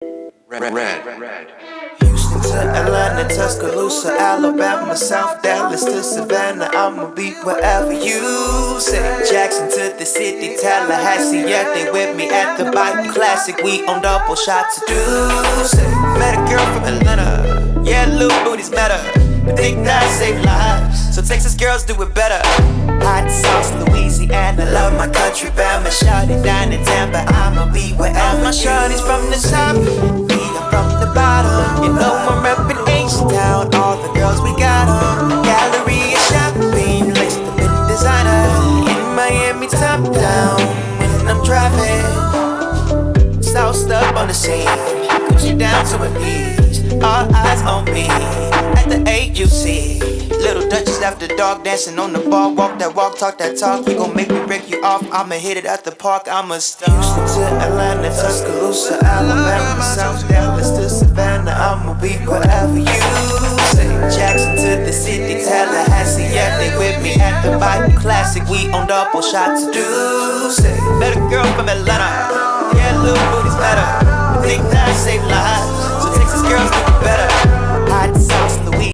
Red. Houston to Atlanta, Tuscaloosa, Alabama, South Dallas to Savannah. I'ma be wherever you say. Jackson to the city, Tallahassee. Yeah, they with me at the Bike Classic. We on double shots to do. Say, met a girl from Atlanta. Yeah, little booties matter. But think that save lives. So Texas girls do it better. Hot sauce, Louisiana. Love my country, Bama. Shawty down in Tampa. I'ma be wherever. All my shawty's from the top. From the bottom, you know I'm reppin' H-Town. All the girls we got on gallery and shopping, laced up in designer. In Miami, top down. When I'm driving, sauced up on the scene, Gucci down to a beach. All eyes on me at the AUC. Little Duchess after dark, dancing on the bar. Walk that walk, talk that talk. You gon' make me break you off. I'ma hit it at the park. I'ma start Houston to Atlanta, Tuscaloosa, Alabama, South Dallas to Savannah. I'ma be wherever you say. Jackson to the city, Tallahassee. Yeah, they with me at the Bike Classic. We on double shots to do. Say, met a girl from Atlanta. Yeah, little booties better. Think that save lives.